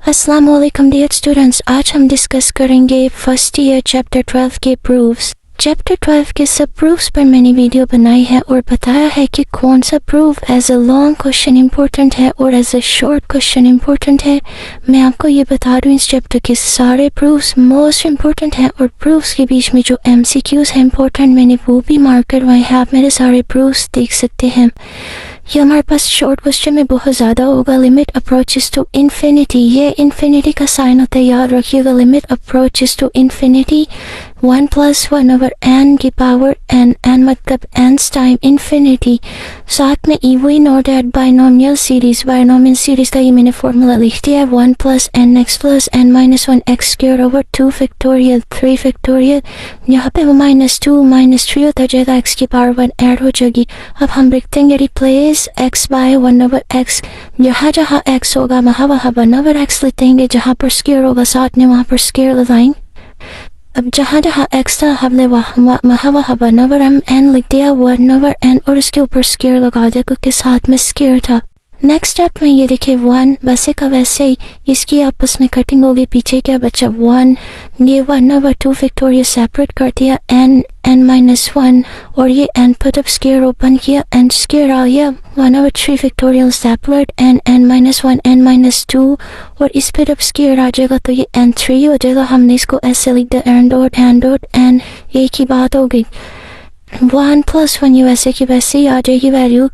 अस्सलाम वालेकुम dear students, आज हम डिस्कस करेंगे फर्स्ट ईयर चैप्टर 12 के प्रूफ्स। चैप्टर 12 के सब प्रूफ्स पर मैंने वीडियो बनाई है और बताया है कि कौन सा proof as a long question important है और as a short question important है। मैं आपको ये बता दूं इस चैप्टर के सारे प्रूफ्स मोस्ट इम्पोर्टेंट हैं और प्रूफ्स के बीच में जो MCQs हैं इम्पोर्टेंट मैंने वो भी मार्क करवाए हैं। आप मेरे सारे प्रूफ्स देख सकते हैं। ये हमारे पास शॉर्ट क्वेश्चन में बहुत ज़्यादा होगा। लिमिट अप्रोचेस टू इन्फिनिटी, ये इन्फिनिटी का साइन होता है, याद रखिएगा। Limit approaches to infinity 1 + 1 over n की पावर n मतलब nth टाइम इन्फिनिटी। साथ में even ordered binomial series, binomial series का ये मैंने फॉर्मूला लिख दिया है 1 + nx + n - 1 x² over 2 factorial 3 factorial. यहाँ पे वो -2 -3 होता जाएगा, x की पावर 1 ऐड हो जाएगी। अब हम लिख देंगे replace x by 1 over x। यहाँ जहाँ x होगा वहाँ 1 over x लिख देंगे, जहाँ पर स्क्वायर होगा साथ में वहाँ पर स्क्वायर लगाएंगे। अब जहाँ जहाँ x था हमने वहाँ 1 over n लिख दिया 1 over n और उसके ऊपर स्क्वायर लगा दिया क्योंकि साथ में स्क्वायर था। नेक्स्ट स्टेप में ये देखिए 1 वैसे का वैसे ही इसकी आपस में कटिंग होगी, पीछे क्या बचा 1। ये 1 over 2 फैक्टोरियल सेपरेट कर दिया n -1 और ये n पर जब स्क्वायर ओपन किया n स्क्वायर आ गया 1 over 3 factorial separate n -1 n -2 और इस पे जब स्क्वायर आ जाएगा तो ये n3 हो जाएगा। हमने इसको ऐसे लिख दिया n एक ही बात हो गई। 1 + 1 ये वैसे की वैसे ही आ जाएगी वैल्यू।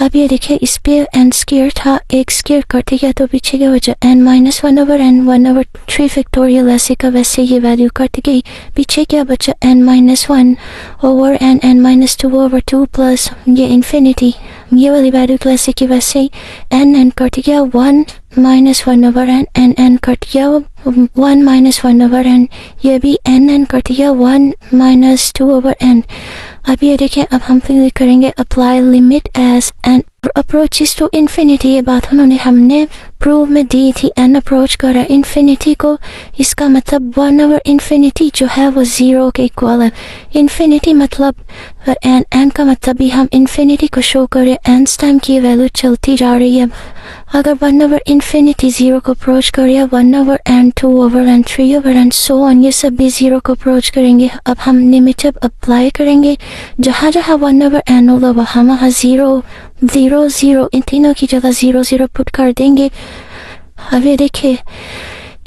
अब ये देखिए इस पे n स्क्वायर था, एक स्क्वायर कट गया तो पीछे क्या बचा n -1 over n 1 over 3 factorial वैसे का वैसे ये वैल्यू कट गई। पीछे क्या बचा n -1 over n -2 over 2 plus ये इन्फिनिटी, ये वाली वैल्यू तो वैसे की वैसे ही n कट गया 1 -1 over n कट गया 1 -1 over n, ये भी n कट गया 1 -2 over n। अब ये देखें, अब हम फिर करेंगे apply limit as n approaches to infinity. ये बात उन्होंने हमने प्रूव में दी थी, n अप्रोच कर रहा है इन्फिनिटी को, इसका मतलब 1 over इन्फिनिटी जो है वो 0 के इक्वल है। इन्फिनिटी मतलब n का मतलब भी हम इन्फिनिटी को शो करें nth टाइम की वैल्यू चलती जा रही है। अगर 1 over इन्फिनिटी 0 को अप्रोच करें 1 over n 2 over n 3 over n so on ये सब भी 0 को अप्रोच करेंगे। अब हम लिमिट अब अप्लाई करेंगे, जहाँ जहाँ 1 over n होगा वहाँ 0 0 0 इन तीनों की जगह 0 0 पुट कर देंगे। अब ये देखिए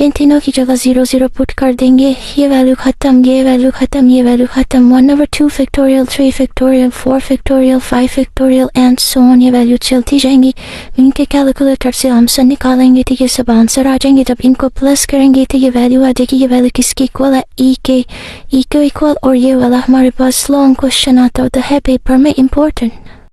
इन तीनों की जगह 0 0 पुट कर देंगे, ये वैल्यू खत्म, ये वैल्यू खत्म, ये वैल्यू खत्म। 1 over 2 factorial 3 factorial 4 factorial 5 factorial and so on, ये वैल्यू चलती जाएंगी। इनके कैलकुलेटर से आंसर निकालेंगे तो ये सब आंसर आ जाएंगे। जब इनको प्लस करेंगे तो ये वैल्यू आ जाएगी। ये वैल्यू किसकी इक्वल है? ई के इक्वल। और ये वाला हमारे पास लॉन्ग क्वेश्चन आता होता है पेपर में इम्पोर्टेंट।